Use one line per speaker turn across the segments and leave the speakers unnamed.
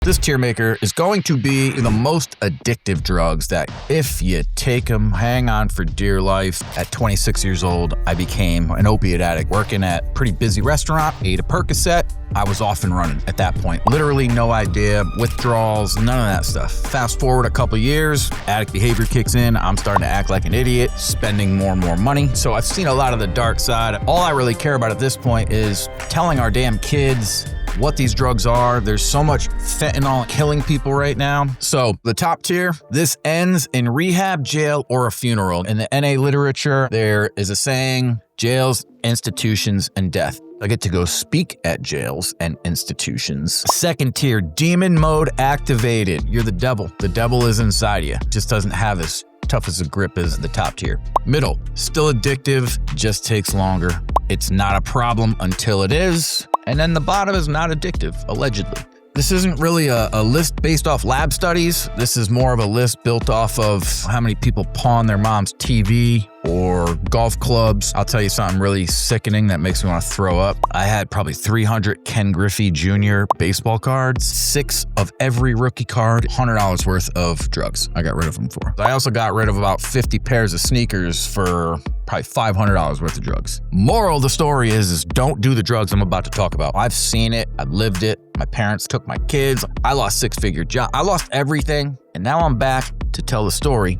This tier maker is going to be the most addictive drugs that if you take them, hang on for dear life. At 26 years old, I became an opiate addict. Working at a pretty busy restaurant, ate a Percocet, I was off and running at that point. Literally no idea, withdrawals, none of that stuff. Fast forward a couple years, addict behavior kicks in, I'm starting to act like an idiot, spending more and more money. So I've seen a lot of the dark side. All I really care about at this point is telling our damn kids what these drugs are. There's so much fentanyl killing people right now. So the top tier, this ends in rehab, jail, or a funeral. In the NA literature, there is a saying, jails, institutions, and death. I get to go speak at jails and institutions. Second tier, demon mode activated. You're the devil. The devil is inside you. Just doesn't have as tough as a grip as the top tier. Middle, still addictive, just takes longer. It's not a problem until it is. And then the bottom is not addictive, allegedly. This isn't really a list based off lab studies. This is more of a list built off of how many people pawn their mom's TV or golf clubs. I'll tell you something really sickening that makes me want to throw up. I had probably 300 Ken Griffey Jr. baseball cards, 6 of every rookie card, $100 worth of drugs I got rid of them for. I also got rid of about 50 pairs of sneakers for probably $500 worth of drugs. Moral of the story is don't do the drugs I'm about to talk about. I've seen it, I've lived it. My parents took my kids. I lost 6-figure job. I lost everything. And now I'm back to tell the story.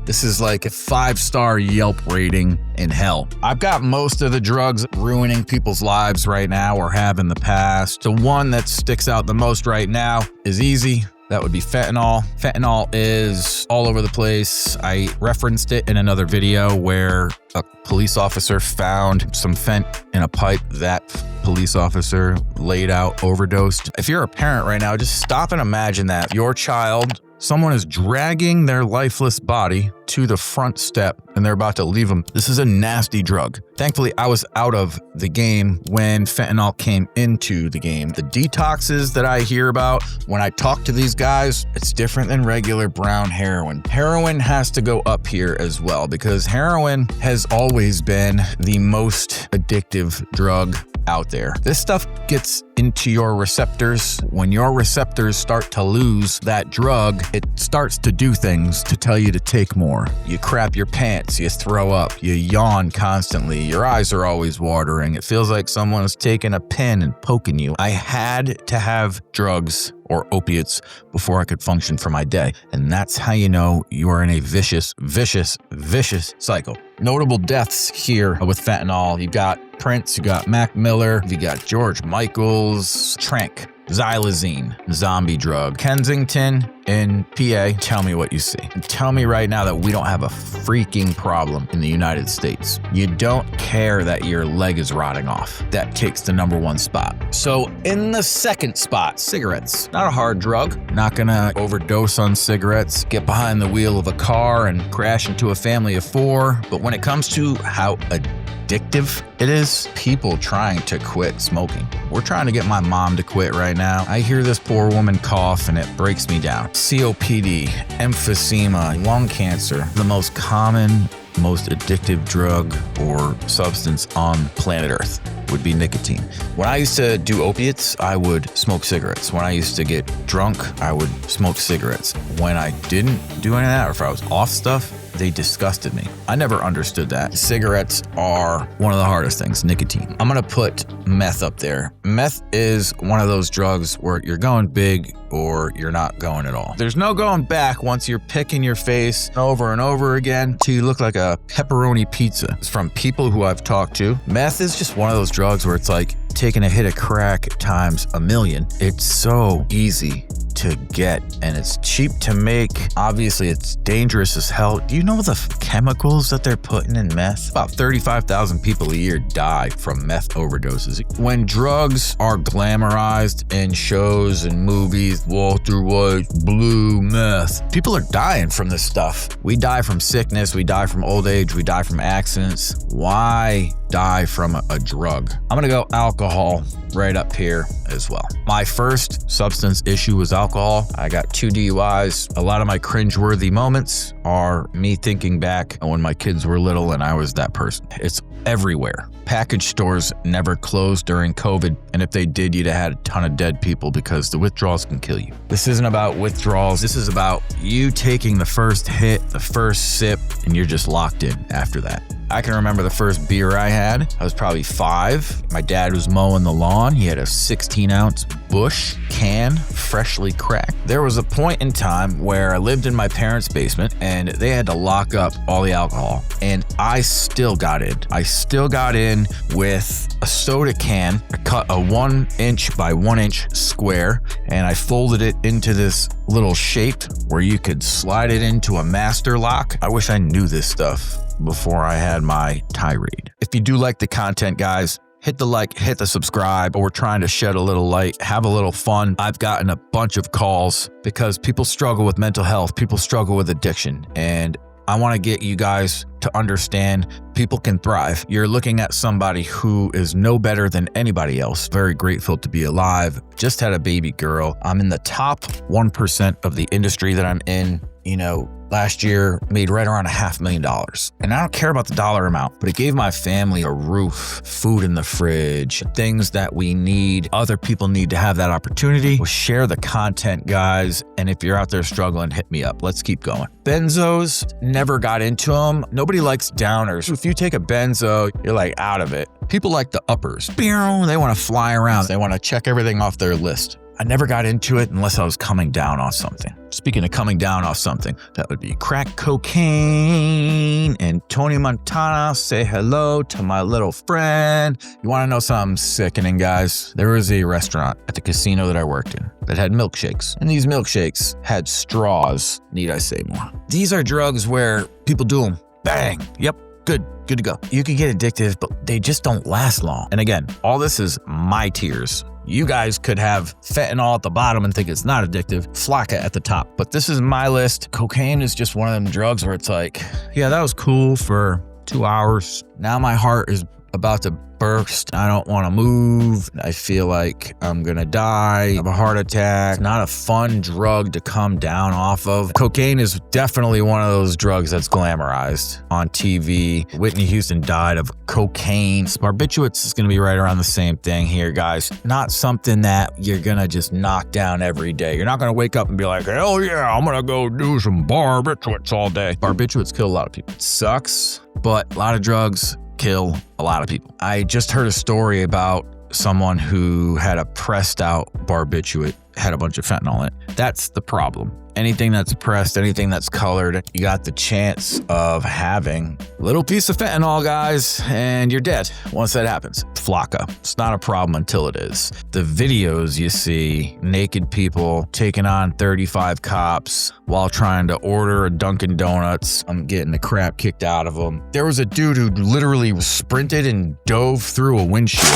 This is like a 5-star Yelp rating in hell. I've got most of the drugs ruining people's lives right now or have in the past. The one that sticks out the most right now is easy. That would be fentanyl. Fentanyl is all over the place. I referenced it in another video where a police officer found some fent in a pipe. That police officer laid out overdosed. If you're a parent right now, just stop and imagine that your child, someone is dragging their lifeless body to the front step and they're about to leave them. This is a nasty drug. Thankfully, I was out of the game when fentanyl came into the game. The detoxes that I hear about when I talk to these guys, it's different than regular brown heroin. Heroin has to go up here as well because heroin has always been the most addictive drug out there. This stuff gets into your receptors. When your receptors start to lose that drug, it starts to do things to tell you to take more. You crap your pants, you throw up, you yawn constantly, your eyes are always watering. It feels like someone is taking a pin and poking you. I had to have drugs or opiates before I could function for my day. And that's how you know you are in a vicious, vicious, vicious cycle. Notable deaths here with fentanyl. You got Prince, you got Mac Miller, you got George Michaels, Trank, xylazine, zombie drug. Kensington in PA, tell me what you see. And tell me right now that we don't have a freaking problem in the United States. You don't care that your leg is rotting off. That takes the #1 spot. So in the second spot, cigarettes. Not a hard drug. Not gonna overdose on cigarettes, get behind the wheel of a car and crash into a family of 4. But when it comes to how addictive it is, people trying to quit smoking. We're trying to get my mom to quit right now. I hear this poor woman cough and it breaks me down. COPD, emphysema, lung cancer, the most common, most addictive drug or substance on planet Earth would be nicotine. When I used to do opiates, I would smoke cigarettes. When I used to get drunk, I would smoke cigarettes. When I didn't do any of that, or if I was off stuff, they disgusted me. I never understood that. Cigarettes are one of the hardest things, nicotine. I'm gonna put meth up there. Meth is one of those drugs where you're going big or you're not going at all. There's no going back once you're picking your face over and over again till you look like a pepperoni pizza. From people who I've talked to, meth is just one of those drugs where it's like taking a hit of crack times 1,000,000. It's so easy to get and it's cheap to make. Obviously, it's dangerous as hell. Do you know the chemicals that they're putting in meth? About 35,000 people a year die from meth overdoses. When drugs are glamorized in shows and movies, Walter White, blue meth, people are dying from this stuff. We die from sickness, we die from old age, we die from accidents. Why die from a drug? I'm gonna go alcohol right up here as well. My first substance issue was alcohol. I got 2 DUIs. A lot of my cringeworthy moments are me thinking back when my kids were little and I was that person. It's everywhere. Package stores never closed during COVID, and if they did, you'd have had a ton of dead people because the withdrawals can kill you. This isn't about withdrawals. This is about you taking the first hit, the first sip, and you're just locked in after that. I can remember the first beer I had. I was probably 5. My dad was mowing the lawn. He had a 16-ounce Busch can, freshly cracked. There was a point in time where I lived in my parents' basement and they had to lock up all the alcohol. And I still got in. I still got in with a soda can. I cut a 1-inch by 1-inch square and I folded it into this little shape where you could slide it into a master lock. I wish I knew this stuff before I had my tirade. If you do like the content, guys, hit the like, hit the subscribe. We're trying to shed a little light, have a little fun. I've gotten a bunch of calls because people struggle with mental health. People struggle with addiction. And I want to get you guys to understand people can thrive. You're looking at somebody who is no better than anybody else. Very grateful to be alive. Just had a baby girl. I'm in the top 1% of the industry that I'm in. You know, last year made right around $500,000. And I don't care about the dollar amount, but it gave my family a roof, food in the fridge, things that we need. Other people need to have that opportunity. Well, share the content, guys. And if you're out there struggling, hit me up. Let's keep going. Benzos, never got into them. Nobody likes downers. If you take a benzo, you're like out of it. People like the uppers. They want to fly around. They want to check everything off their list. I never got into it unless I was coming down off something. Speaking of coming down off something, that would be crack cocaine. And Tony Montana, say hello to my little friend. You want to know something sickening, guys? There was a restaurant at the casino that I worked in that had milkshakes. And these milkshakes had straws. Need I say more? These are drugs where people do them. Bang. Yep. Good to go. You can get addictive, but they just don't last long. And again, all this is my tears. You guys could have fentanyl at the bottom and think it's not addictive, flakka at the top. But this is my list. Cocaine is just one of them drugs where it's like, yeah, that was cool for 2 hours. Now my heart is about to burst. I don't want to move. I feel like I'm gonna die. I have a heart attack. It's not a fun drug to come down off of. Cocaine is definitely one of those drugs that's glamorized on TV. Whitney Houston died of cocaine. Barbiturates is gonna be right around the same thing here, guys. Not something that you're gonna just knock down every day. You're not gonna wake up and be like, hell yeah, I'm gonna go do some barbiturates all day. Barbiturates kill a lot of people. It sucks, but a lot of drugs kill a lot of people. I just heard a story about someone who had a pressed out barbiturate, had a bunch of fentanyl in it. That's the problem. Anything that's pressed, anything that's colored, you got the chance of having a little piece of fentanyl, guys, and you're dead once that happens. Flakka. It's not a problem until it is. The videos you see, naked people taking on 35 cops while trying to order a Dunkin' Donuts. I'm getting the crap kicked out of them. There was a dude who literally sprinted and dove through a windshield.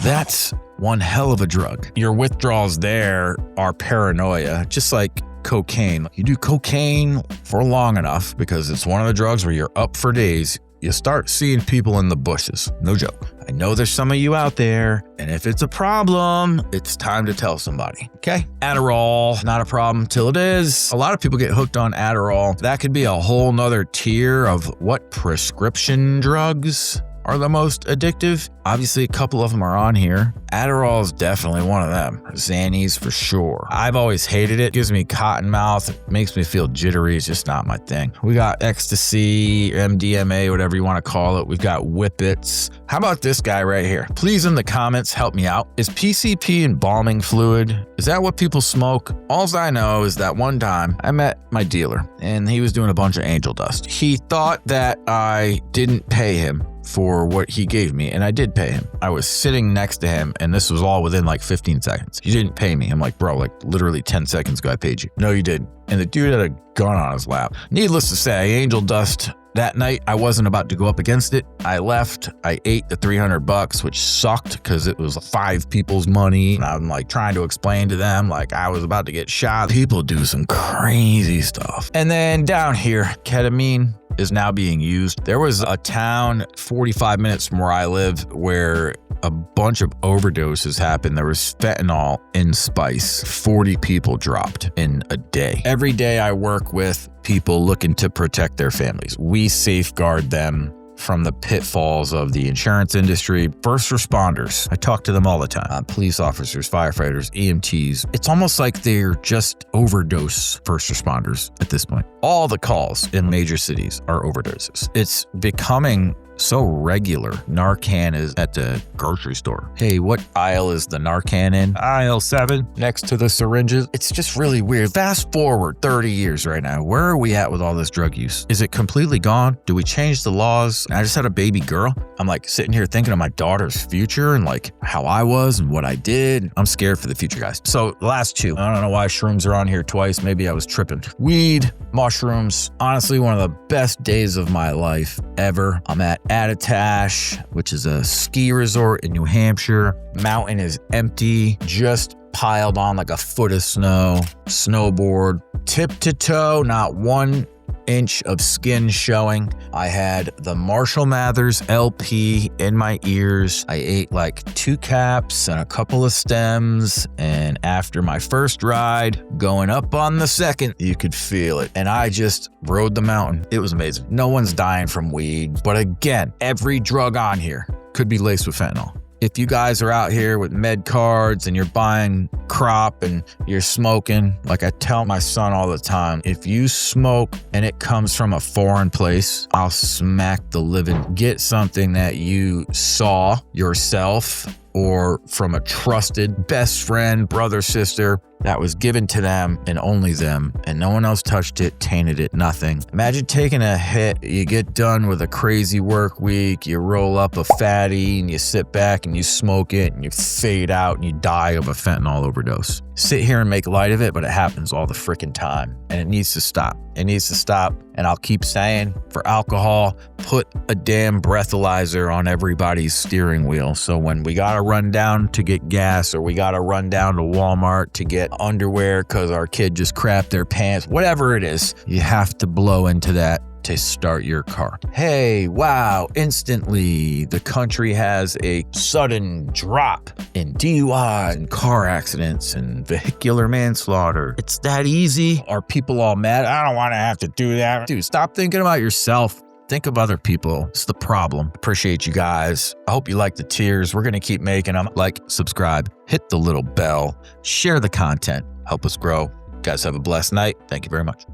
That's one hell of a drug. Your withdrawals there are paranoia, just like cocaine. You do cocaine for long enough because it's one of the drugs where you're up for days. You start seeing people in the bushes. No joke. I know there's some of you out there, and if it's a problem, it's time to tell somebody. Okay? Adderall, not a problem till it is. A lot of people get hooked on Adderall. That could be a whole nother tier of what prescription drugs are the most addictive. Obviously, a couple of them are on here. Adderall is definitely one of them. Xannies for sure. I've always hated it. It gives me cotton mouth. It makes me feel jittery. It's just not my thing. We got ecstasy, MDMA, whatever you want to call it. We've got whippets. How about this guy right here? Please in the comments, help me out. Is PCP embalming fluid? Is that what people smoke? All I know is that one time I met my dealer and he was doing a bunch of angel dust. He thought that I didn't pay him for what he gave me, and I did pay him. I was sitting next to him, and this was all within like 15 seconds. You didn't pay me. I'm like, bro, like literally 10 seconds ago I paid you. No, you didn't. And the dude had a gun on his lap. Needless to say, angel dust. That night, I wasn't about to go up against it. I left. I ate the $300, which sucked because it was 5 people's money. And I'm like trying to explain to them like I was about to get shot. People do some crazy stuff. And then down here, ketamine is now being used. There was a town 45 minutes from where I live where a bunch of overdoses happened. There was fentanyl in spice. 40 people dropped in a day. Every day I work with people looking to protect their families. We safeguard them from the pitfalls of the insurance industry. First responders, I talk to them all the time. Police officers, firefighters, EMTs. It's almost like they're just overdose first responders at this point. All the calls in major cities are overdoses. It's becoming so regular. Narcan is at the grocery store. Hey, what aisle is the Narcan in? Aisle 7, next to the syringes. It's just really weird. Fast forward 30 years right now. Where are we at with all this drug use? Is it completely gone? Do we change the laws? I just had a baby girl. I'm like sitting here thinking of my daughter's future and like how I was and what I did. I'm scared for the future, guys. So the last two, I don't know why shrooms are on here twice. Maybe I was tripping. Weed, mushrooms, honestly, one of the best days of my life ever. I'm at Addictive, which is a ski resort in New Hampshire. Mountain is empty, just piled on like a foot of snow. Snowboard, tip to toe, not 1 inch of skin showing. I had the Marshall Mathers LP in my ears. I ate like 2 caps and a couple of stems. And after my first ride, going up on the second, you could feel it. And I just rode the mountain. It was amazing. No one's dying from weed. But again, every drug on here could be laced with fentanyl. If you guys are out here with med cards and you're buying crop and you're smoking, like I tell my son all the time, if you smoke and it comes from a foreign place, I'll smack the living. Get something that you saw yourself or from a trusted best friend, brother, sister, that was given to them and only them, and no one else touched it, tainted it, nothing. Imagine taking a hit, you get done with a crazy work week, you roll up a fatty and you sit back and you smoke it and you fade out and you die of a fentanyl overdose. Sit here and make light of it, but it happens all the freaking time and it needs to stop. It needs to stop. And I'll keep saying, for alcohol, put a damn breathalyzer on everybody's steering wheel. So when we gotta run down to get gas or we gotta run down to Walmart to get underwear because our kid just crapped their pants, whatever it is, you have to blow into that to start your car. Hey, wow, instantly the country has a sudden drop in DUI and car accidents and vehicular manslaughter. It's that easy. Are people all mad? I don't want to have to do that. Dude, stop thinking about yourself. Think of other people. It's the problem. Appreciate you guys. I hope you like the tears. We're going to keep making them. Like, subscribe, hit the little bell, share the content, help us grow. You guys have a blessed night. Thank you very much.